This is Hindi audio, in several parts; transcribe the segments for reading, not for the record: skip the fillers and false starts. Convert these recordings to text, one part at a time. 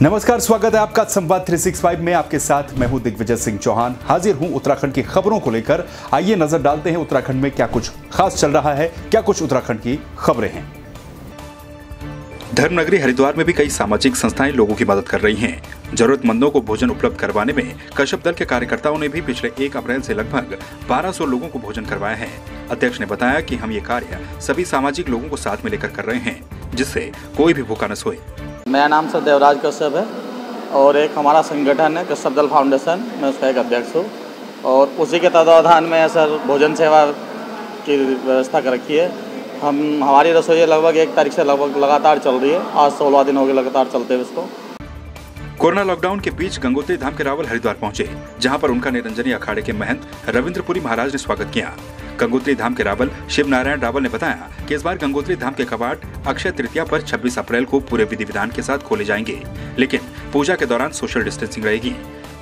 नमस्कार, स्वागत है आपका संवाद 365 में। आपके साथ मैं हूं दिग्विजय सिंह चौहान। हाजिर हूं उत्तराखंड की खबरों को लेकर। आइए नजर डालते हैं उत्तराखंड में क्या कुछ खास चल रहा है, क्या कुछ उत्तराखंड की खबरें हैं। धर्मनगरी हरिद्वार में भी कई सामाजिक संस्थाएं लोगों की मदद कर रही हैं। जरूरतमंदों को भोजन उपलब्ध करवाने में कश्यप दल के कार्यकर्ताओं ने भी पिछले 1 अप्रैल से लगभग 1200 लोगों को भोजन करवाया है। अध्यक्ष ने बताया कि हम ये कार्य सभी सामाजिक लोगों को साथ में लेकर कर रहे हैं, जिससे कोई भी भूखा न सोए। मेरा नाम सर देवराज कश्यप है और एक हमारा संगठन है कश्यप दल फाउंडेशन, मैं उसका एक अध्यक्ष हूँ और उसी के तत्वावधान में सर भोजन सेवा की व्यवस्था कर रखी है। हमारी रसोई लगभग 1 तारीख से लगभग लगातार चल रही है। आज 16 दिन हो गए लगातार चलते हुए इसको। कोरोना लॉकडाउन के बीच गंगोत्री धाम के रावल हरिद्वार पहुंचे, जहां पर उनका निरंजनी अखाड़े के महंत रविंद्रपुरी महाराज ने स्वागत किया। गंगोत्री धाम के रावल शिव नारायण रावल ने बताया कि इस बार गंगोत्री धाम के कपाट अक्षय तृतीया पर 26 अप्रैल को पूरे विधि विधान के साथ खोले जाएंगे, लेकिन पूजा के दौरान सोशल डिस्टेंसिंग रहेगी।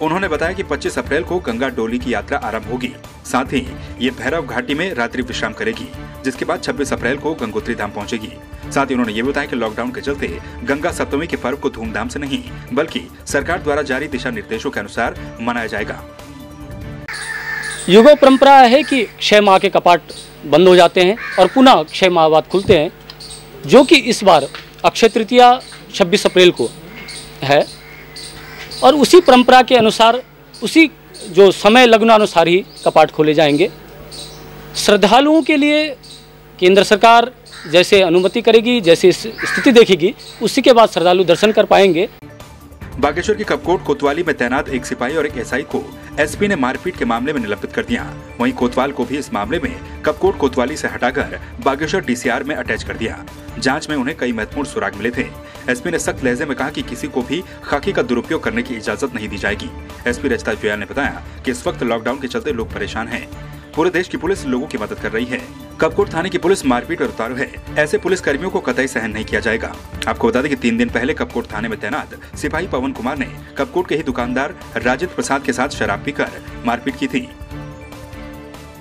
उन्होंने बताया कि 25 अप्रैल को गंगा डोली की यात्रा आरंभ होगी, साथ ही ये भैरव घाटी में रात्रि विश्राम करेगी, जिसके बाद 26 अप्रैल को गंगोत्री धाम पहुंचेगी। साथ ही उन्होंने ये बताया कि लॉकडाउन के चलते गंगा सप्तमी के पर्व को धूमधाम से नहीं बल्कि सरकार द्वारा जारी दिशा निर्देशों के अनुसार मनाया जाएगा। युगों परंपरा है कि 6 माह के कपाट बंद हो जाते हैं और पुनः 6 माह बाद खुलते हैं, जो कि इस बार अक्षय तृतीया 26 अप्रैल को है और उसी परंपरा के अनुसार उसी जो समय लग्नानुसार ही कपाट खोले जाएंगे। श्रद्धालुओं के लिए केंद्र सरकार जैसे अनुमति करेगी, जैसे स्थिति देखेगी, उसी के बाद श्रद्धालु दर्शन कर पाएंगे। बागेश्वर की कपकोट कोतवाली में तैनात एक सिपाही और एक एसआई को एसपी ने मारपीट के मामले में निलंबित कर दिया। वहीं कोतवाल को भी इस मामले में कपकोट कोतवाली से हटाकर बागेश्वर डीसीआर में अटैच कर दिया। जांच में उन्हें कई महत्वपूर्ण सुराग मिले थे। एसपी ने सख्त लहजे में कहा कि किसी को भी खाकी का दुरुपयोग करने की इजाजत नहीं दी जाएगी। एसपी रजता जुयाल ने बताया कि इस वक्त लॉकडाउन के चलते लोग परेशान हैं। पूरे देश की पुलिस लोगों की मदद कर रही है। कपकोट थाने की पुलिस मारपीट पर उतारू है। ऐसे पुलिस कर्मियों को कतई सहन नहीं किया जाएगा। आपको बता दें कि 3 दिन पहले कपकोट थाने में तैनात सिपाही पवन कुमार ने कपकोट के ही दुकानदार राजेंद्र प्रसाद के साथ शराब पीकर मारपीट की थी।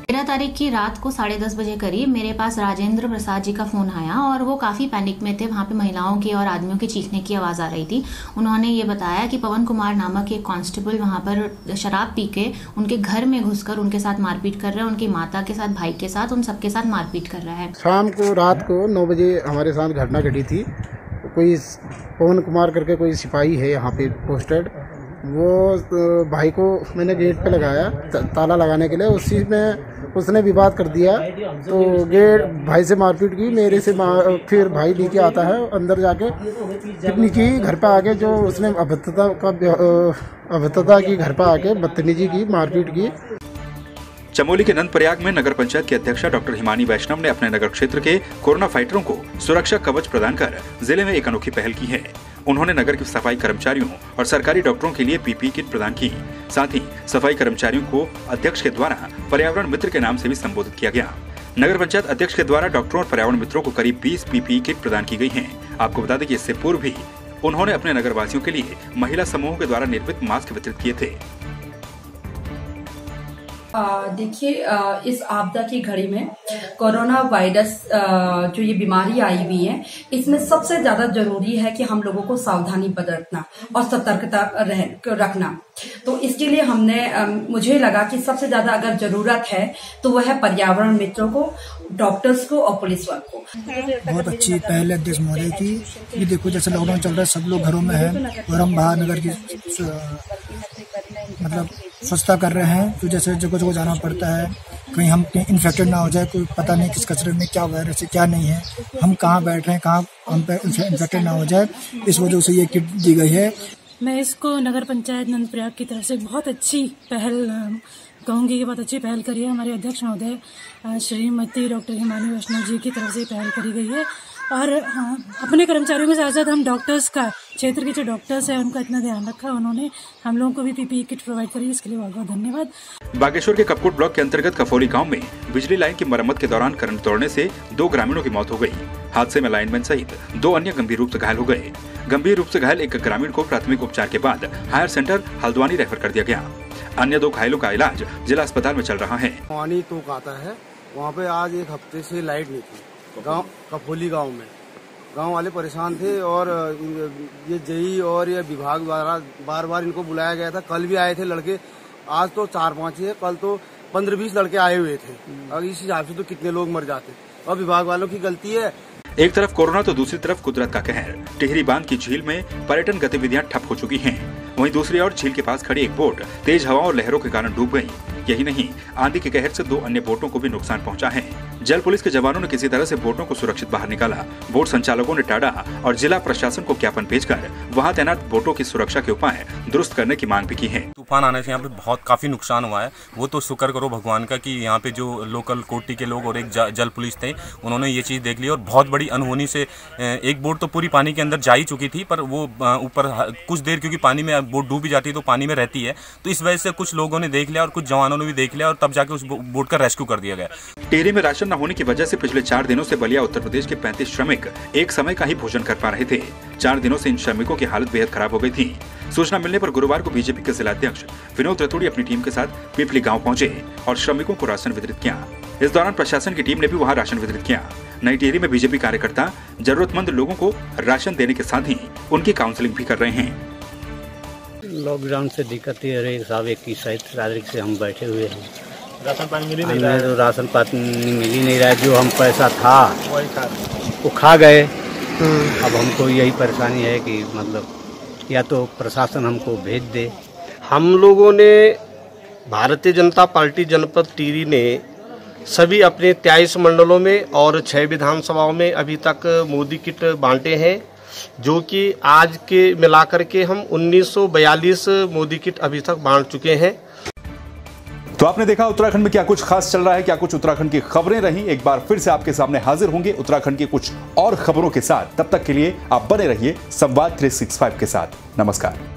13 तारीख की रात को 10:30 बजे करीब मेरे पास राजेंद्र प्रसाद जी का फोन आया और वो काफ़ी पैनिक में थे। वहाँ पे महिलाओं की और आदमियों की चीखने की आवाज़ आ रही थी। उन्होंने ये बताया कि पवन कुमार नामक एक कांस्टेबल वहाँ पर शराब पी के उनके घर में घुसकर उनके साथ मारपीट कर रहा है, उनकी माता के साथ, भाई के साथ, उन सबके साथ मारपीट कर रहा है। शाम को रात को 9 बजे हमारे साथ घटना घटी थी। कोई पवन कुमार करके कोई सिपाही है यहाँ पे पोस्टेड, वो भाई को मैंने गेट पे लगाया ताला लगाने के लिए, उसी में उसने विवाद कर दिया तो गेट भाई से मारपीट की, मेरे से फिर भाई लेके आता है अंदर जाके फिर की घर पे आके जो उसने अभद्रता की घर पे आके बदतमीजी की, मारपीट की। चमोली के नंदप्रयाग में नगर पंचायत की अध्यक्षा डॉक्टर हिमानी वैष्णव ने अपने नगर क्षेत्र के कोरोना फाइटरों को सुरक्षा कवच प्रदान कर जिले में एक अनोखी पहल की है। उन्होंने नगर के सफाई कर्मचारियों और सरकारी डॉक्टरों के लिए पीपीई किट प्रदान की। साथ ही सफाई कर्मचारियों को अध्यक्ष के द्वारा पर्यावरण मित्र के नाम से भी संबोधित किया गया। नगर पंचायत अध्यक्ष के द्वारा डॉक्टरों और पर्यावरण मित्रों को करीब 20 पीपीई किट प्रदान की गई हैं। आपको बता दें कि इससे पूर्व भी उन्होंने अपने नगरवासियों के लिए महिला समूहों के द्वारा निर्मित मास्क वितरित किए थे। देखिए, इस आपदा की घड़ी में कोरोना वायरस जो ये बीमारी आई हुई है, इसमें सबसे ज्यादा जरूरी है कि हम लोगों को सावधानी बरतना और सतर्कता रखना। तो इसके लिए मुझे लगा कि सबसे ज्यादा अगर जरूरत है तो वह है पर्यावरण मित्रों को, डॉक्टर्स को और पुलिस वालों को। बहुत अच्छी पहल अध्यक्ष महोदय की। ये देखो जैसे लॉकडाउन चल रहा है, सब लोग घरों में है और हम बाहर नगर की स्वच्छता कर रहे हैं, तो जैसे जगह जगह जाना पड़ता है, कहीं हम इन्फेक्टेड ना हो जाए, कोई पता नहीं किस कचरे में क्या वायरस है क्या नहीं है, हम कहाँ बैठ रहे हैं, कहाँ हम पे इन्फेक्टेड ना हो जाए, इस वजह से ये किट दी गई है। मैं इसको नगर पंचायत नंदप्रयाग की तरफ से बहुत अच्छी पहल कहूँगी कि बहुत अच्छी पहल करी है। हमारे अध्यक्ष महोदय श्रीमती डॉक्टर हिमानी वैष्णव जी की तरफ से पहल करी गई है और अपने कर्मचारियों के साथ साथ हम डॉक्टर्स का, क्षेत्र के जो डॉक्टर्स हैं उनका इतना ध्यान रखा, उन्होंने हम लोगों को भी पीपीई किट प्रोवाइड करी, इसके लिए बहुत बहुत धन्यवाद। बागेश्वर के कपकोट ब्लॉक के अंतर्गत कफौली गांव में बिजली लाइन की मरम्मत के दौरान करंट तोड़ने से 2 ग्रामीणों की मौत हो गई। हादसे में लाइनमैन सहित 2 अन्य गंभीर रूप से घायल हो गए। गंभीर रूप से घायल एक ग्रामीण को प्राथमिक उपचार के बाद हायर सेंटर हल्द्वानी रेफर कर दिया गया। अन्य 2 घायलों का इलाज जिला अस्पताल में चल रहा है। पानी तो आता है वहाँ पे, आज 1 हफ्ते से लाइट नहीं थी गाँव कफौली गाँव में, गांव वाले परेशान थे और ये जेई और ये विभाग द्वारा बार बार इनको बुलाया गया था। कल भी आए थे लड़के, आज तो 4-5 है, कल तो 15-20 लड़के आए हुए थे। अब इस हिसाब से तो कितने लोग मर जाते, और विभाग वालों की गलती है। एक तरफ कोरोना तो दूसरी तरफ कुदरत का कहर। टिहरी बांध की झील में पर्यटन गतिविधियां ठप हो चुकी हैं। वहीं दूसरी ओर झील के पास खड़ी एक बोट तेज हवाओं और लहरों के कारण डूब गई। यही नहीं, आंधी के कहर से 2 अन्य बोटों को भी नुकसान पहुंचा है। जल पुलिस के जवानों ने किसी तरह से बोटों को सुरक्षित बाहर निकाला। बोट संचालकों ने टाडा और जिला प्रशासन को ज्ञापन भेजकर वहां तैनात बोटों की सुरक्षा के उपाय दुरुस्त करने की मांग भी की है। तूफान आने से यहाँ पे काफी नुकसान हुआ है। वो तो शुक्र करो भगवान का कि यहाँ पे जो लोकल कोटी के लोग और एक जल पुलिस थे, उन्होंने ये चीज देख ली और बहुत बड़ी अनहोनी से एक बोट तो पूरी पानी के अंदर जा ही चुकी थी, पर वो ऊपर कुछ देर, क्योंकि पानी में बोट डूब भी जाती है तो पानी में रहती है, तो इस वजह से कुछ लोगों ने देख लिया और कुछ जवानों ने भी देख लिया और तब जाके उस बोट का रेस्क्यू कर दिया गया। टिहरी में राशन न होने की वजह से पिछले 4 दिनों से बलिया उत्तर प्रदेश के 35 श्रमिक एक समय का ही भोजन कर पा रहे थे। 4 दिनों से इन श्रमिकों की हालत बेहद खराब हो गई थी। सूचना मिलने पर गुरुवार को बीजेपी के जिलाध्यक्ष विनोद रतूड़ी अपनी टीम के साथ पिपली गांव पहुंचे और श्रमिकों को राशन वितरित किया। इस दौरान प्रशासन की टीम ने भी वहां राशन वितरित किया। नई टिहरी में बीजेपी कार्यकर्ता जरूरतमंद लोगों को राशन देने के साथ ही उनकी काउंसलिंग भी कर रहे हैं। लॉकडाउन से दिक्कत ये रही साहब, 21 तारीख से हम बैठे हुए हैं। राशन पानी मिल ही नहीं रहा है। तो राशन पानी मिल ही नहीं रहा है। जो हम पैसा था वो खा गए। अब हमको यही परेशानी है कि मतलब या तो प्रशासन हमको भेज दे। हम लोगों ने भारतीय जनता पार्टी जनपद टिहरी ने सभी अपने 23 मंडलों में और 6 विधानसभाओं में अभी तक मोदी किट बांटे हैं, जो कि आज के मिलाकर के हम 1942 मोदी किट अभी तक बांट चुके हैं। तो आपने देखा उत्तराखंड में क्या कुछ खास चल रहा है, क्या कुछ उत्तराखंड की खबरें रही। एक बार फिर से आपके सामने हाजिर होंगे उत्तराखंड की कुछ और खबरों के साथ। तब तक के लिए आप बने रहिए संवाद 365 के साथ। नमस्कार।